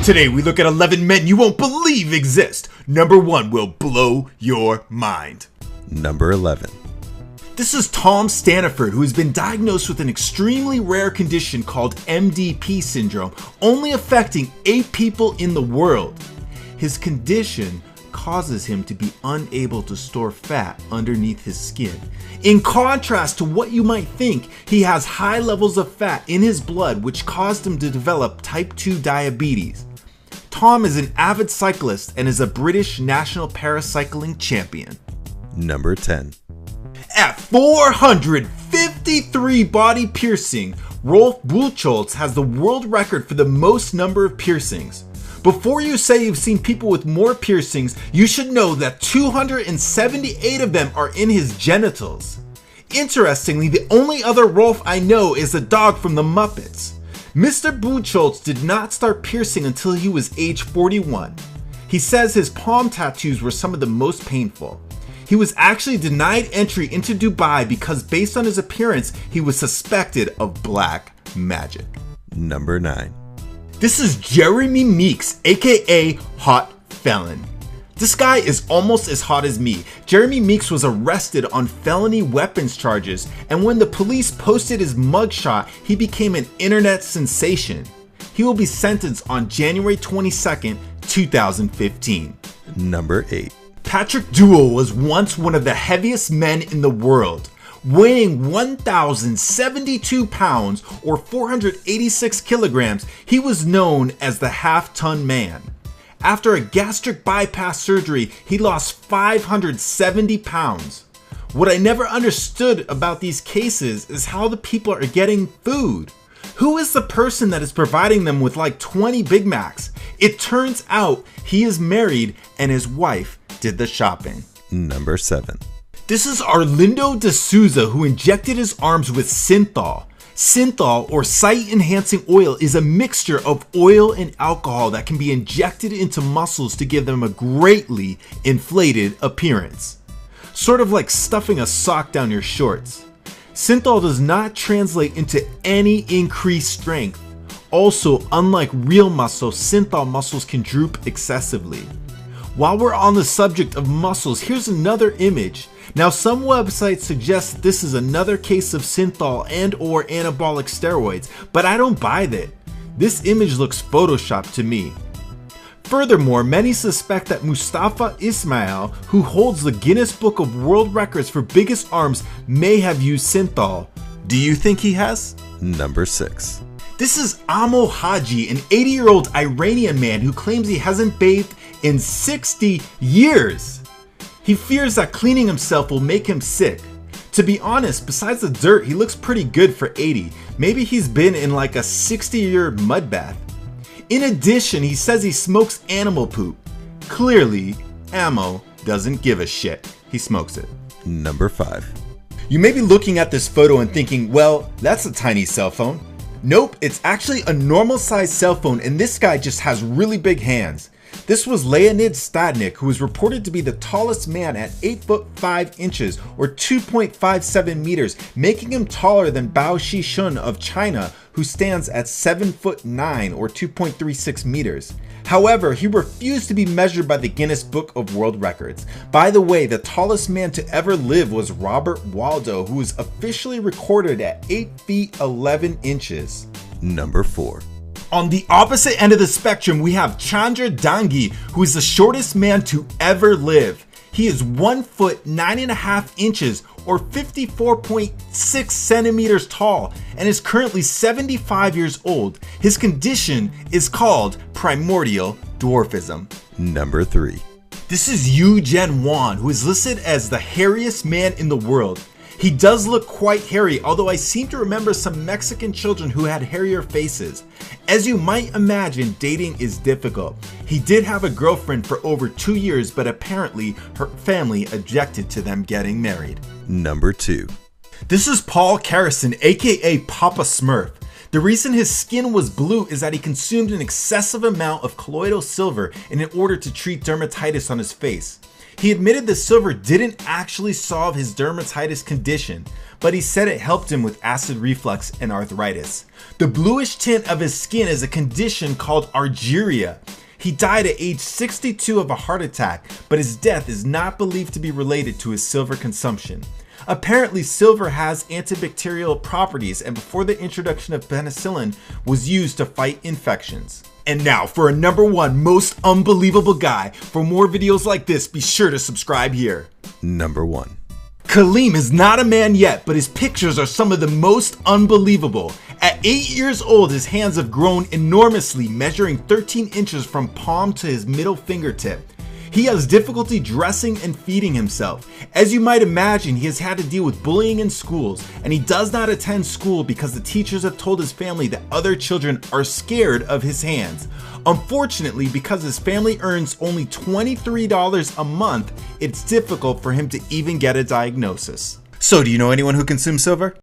Today we look at 11 men you won't believe exist. Number 1 will blow your mind. Number 11. This is Tom Staniford, who has been diagnosed with an extremely rare condition called MDP syndrome, only affecting 8 people in the world. His condition causes him to be unable to store fat underneath his skin. In contrast to what you might think, he has high levels of fat in his blood, which caused him to develop type 2 diabetes. Tom is an avid cyclist and is a British national paracycling champion. Number 10. At 453 body piercing, Rolf Buchholz has the world record for the most number of piercings. Before you say you've seen people with more piercings, you should know that 278 of them are in his genitals. Interestingly, the only other Rolf I know is the dog from the Muppets. Mr. Buchholz did not start piercing until he was age 41. He says his palm tattoos were some of the most painful. He was actually denied entry into Dubai because based on his appearance, he was suspected of black magic. Number 9. This is Jeremy Meeks, aka Hot Felon. This guy is almost as hot as me. Jeremy Meeks was arrested on felony weapons charges, and when the police posted his mugshot, he became an internet sensation. He will be sentenced on January 22nd, 2015. Number 8. Patrick Duell was once one of the heaviest men in the world. Weighing 1,072 pounds or 486 kilograms, he was known as the half-ton man. After a gastric bypass surgery, he lost 570 pounds. What I never understood about these cases is how the people are getting food. Who is the person that is providing them with like 20 Big Macs? It turns out he is married and his wife did the shopping. Number 7. This is Arlindo de Souza, who injected his arms with synthol. Synthol, or sight-enhancing oil, is a mixture of oil and alcohol that can be injected into muscles to give them a greatly inflated appearance. Sort of like stuffing a sock down your shorts. Synthol does not translate into any increased strength. Also, unlike real muscle, synthol muscles can droop excessively. While we're on the subject of muscles, here's another image. Now, some websites suggest that this is another case of synthol and or anabolic steroids, but I don't buy that. This image looks photoshopped to me. Furthermore, many suspect that Mustafa Ismail, who holds the Guinness Book of World Records for biggest arms, may have used synthol. Do you think he has? Number 6. This is Amo Haji, an 80-year-old Iranian man who claims he hasn't bathed in 60 years. He fears that cleaning himself will make him sick. To be honest, besides the dirt, he looks pretty good for 80. Maybe he's been in like a 60-year mud bath. In addition, he says he smokes animal poop. Clearly, Amo doesn't give a shit. He smokes it. Number 5. You may be looking at this photo and thinking, well, that's a tiny cell phone. Nope, it's actually a normal sized cell phone, and this guy just has really big hands. This was Leonid Stadnik, who was reported to be the tallest man at 8 foot 5 inches or 2.57 meters, making him taller than Bao Shishun of China, who stands at 7 foot 9 or 2.36 meters. However, he refused to be measured by the Guinness Book of World Records. By the way, the tallest man to ever live was Robert Waldo, who was officially recorded at 8 feet 11 inches. Number 4. On the opposite end of the spectrum, we have Chandra Dangi, who is the shortest man to ever live. He is 1 foot 9.5 inches or 54.6 centimeters tall and is currently 75 years old. His condition is called primordial dwarfism. Number 3. This is Yu Jian Wan, who is listed as the hairiest man in the world. He does look quite hairy, although I seem to remember some Mexican children who had hairier faces. As you might imagine, dating is difficult. He did have a girlfriend for over 2 years, but apparently her family objected to them getting married. Number 2. This is Paul Carrison, aka Papa Smurf. The reason his skin was blue is that he consumed an excessive amount of colloidal silver in order to treat dermatitis on his face. He admitted the silver didn't actually solve his dermatitis condition, but he said it helped him with acid reflux and arthritis. The bluish tint of his skin is a condition called argyria. He died at age 62 of a heart attack, but his death is not believed to be related to his silver consumption. Apparently, silver has antibacterial properties, and before the introduction of penicillin was used to fight infections. And now for a number 1 most unbelievable guy. For more videos like this, be sure to subscribe here. Number 1. Kaleem is not a man yet, but his pictures are some of the most unbelievable. At 8 years old, his hands have grown enormously, measuring 13 inches from palm to his middle fingertip. He has difficulty dressing and feeding himself. As you might imagine, he has had to deal with bullying in schools, and he does not attend school because the teachers have told his family that other children are scared of his hands. Unfortunately, because his family earns only $23 a month, it's difficult for him to even get a diagnosis. So, do you know anyone who consumes silver?